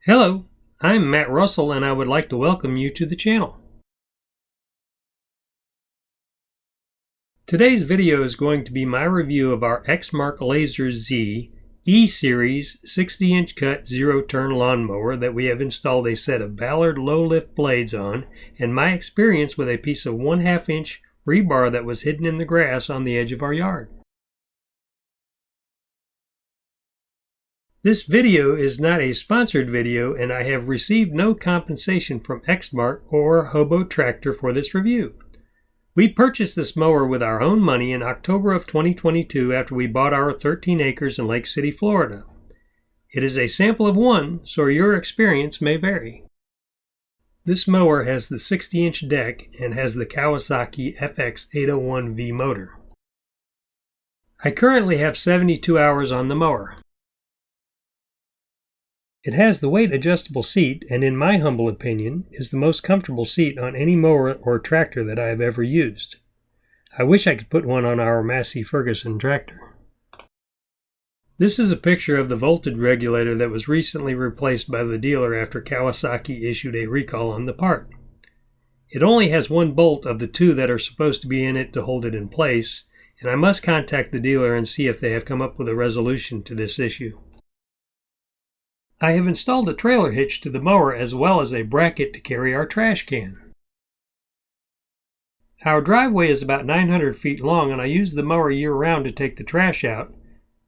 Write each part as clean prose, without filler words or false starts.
Hello, I'm Matt Russell and I would like to welcome you to the channel. Today's video is going to be my review of our Exmark Lazer Z E Series 60-inch cut zero-turn lawnmower that we have installed a set of Ballard low-lift blades on, and my experience with a piece of 1/2 inch rebar that was hidden in the grass on the edge of our yard. This video is not a sponsored video, and I have received no compensation from Exmark or Hobo Tractor for this review. We purchased this mower with our own money in October of 2022 after we bought our 13 acres in Lake City, Florida. It is a sample of one, so your experience may vary. This mower has the 60-inch deck and has the Kawasaki FX801V motor. I currently have 72 hours on the mower. It has the weight adjustable seat and, in my humble opinion, is the most comfortable seat on any mower or tractor that I have ever used. I wish I could put one on our Massey Ferguson tractor. This is a picture of the voltage regulator that was recently replaced by the dealer after Kawasaki issued a recall on the part. It only has one bolt of the two that are supposed to be in it to hold it in place, and I must contact the dealer and see if they have come up with a resolution to this issue. I have installed a trailer hitch to the mower as well as a bracket to carry our trash can. Our driveway is about 900 feet long, and I use the mower year-round to take the trash out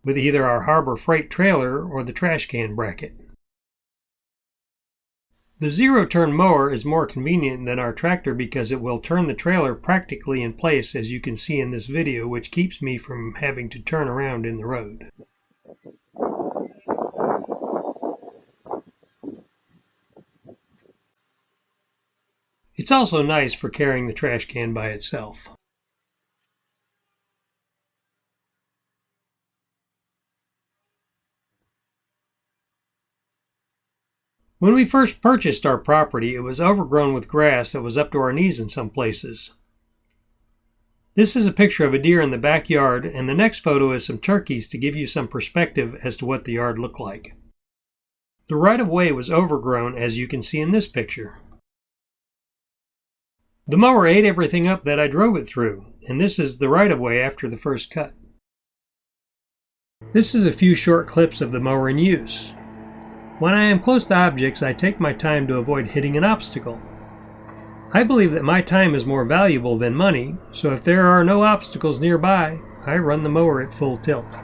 with either our Harbor Freight trailer or the trash can bracket. The zero-turn mower is more convenient than our tractor because it will turn the trailer practically in place, as you can see in this video, which keeps me from having to turn around in the road. It's also nice for carrying the trash can by itself. When we first purchased our property, it was overgrown with grass that was up to our knees in some places. This is a picture of a deer in the backyard, and the next photo is some turkeys to give you some perspective as to what the yard looked like. The right-of-way was overgrown, as you can see in this picture. The mower ate everything up that I drove it through, and this is the right-of-way after the first cut. This is a few short clips of the mower in use. When I am close to objects, I take my time to avoid hitting an obstacle. I believe that my time is more valuable than money, so if there are no obstacles nearby, I run the mower at full tilt.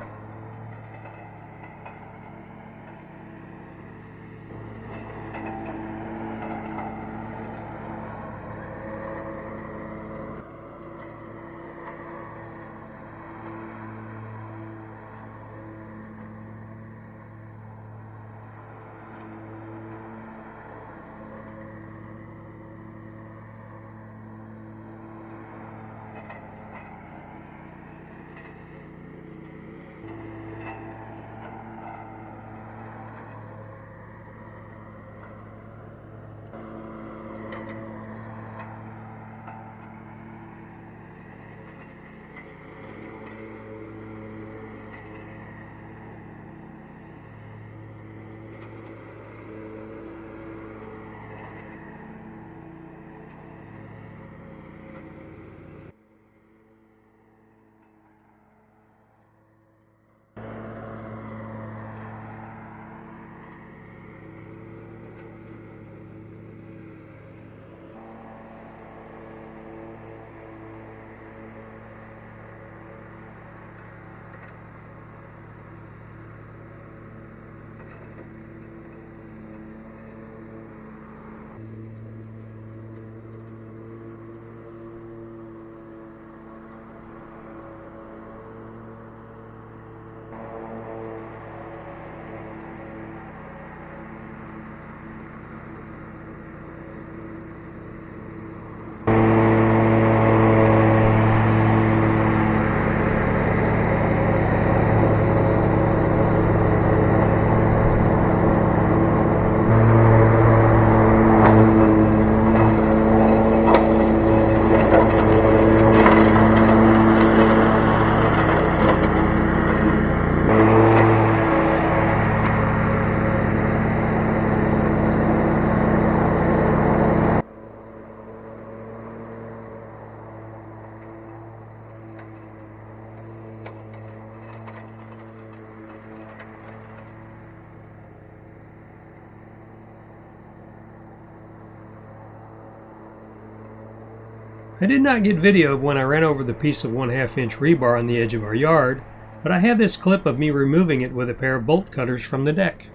I did not get video of when I ran over the piece of 1/2 inch rebar on the edge of our yard, but I have this clip of me removing it with a pair of bolt cutters from the deck.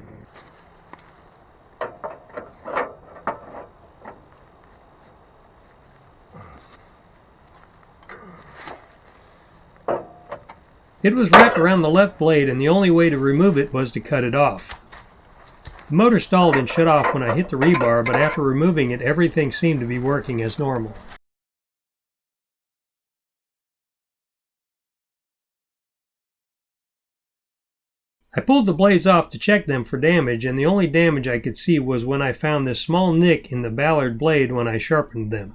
It was wrapped around the left blade, and the only way to remove it was to cut it off. The motor stalled and shut off when I hit the rebar, but after removing it, everything seemed to be working as normal. I pulled the blades off to check them for damage, and the only damage I could see was when I found this small nick in the Ballard blade when I sharpened them.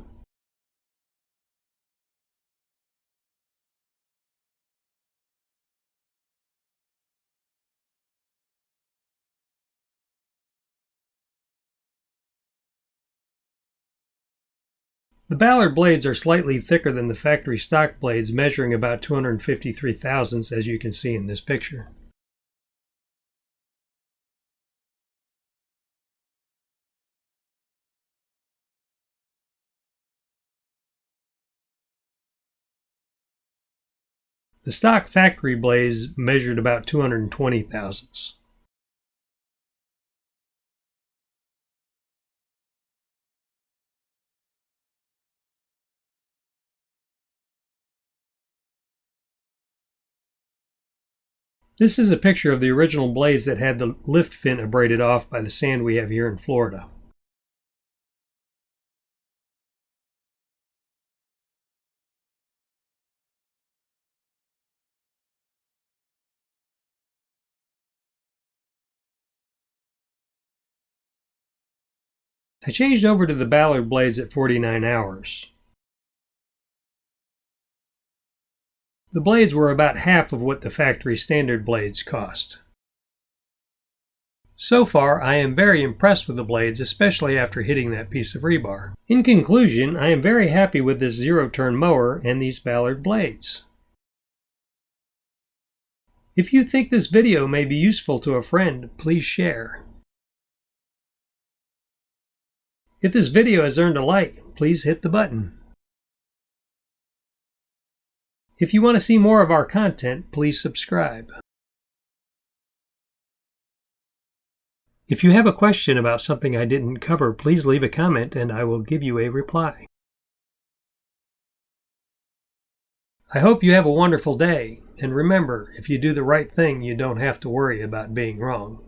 The Ballard blades are slightly thicker than the factory stock blades, measuring about 253 thousandths, as you can see in this picture. The stock factory blades measured about 220 thousandths. This is a picture of the original blades that had the lift fin abraded off by the sand we have here in Florida. I changed over to the Ballard blades at 49 hours. The blades were about half of what the factory standard blades cost. So far, I am very impressed with the blades, especially after hitting that piece of rebar. In conclusion, I am very happy with this zero-turn mower and these Ballard blades. If you think this video may be useful to a friend, please share. If this video has earned a like, please hit the button. If you want to see more of our content, please subscribe. If you have a question about something I didn't cover, please leave a comment and I will give you a reply. I hope you have a wonderful day, and remember, if you do the right thing, you don't have to worry about being wrong.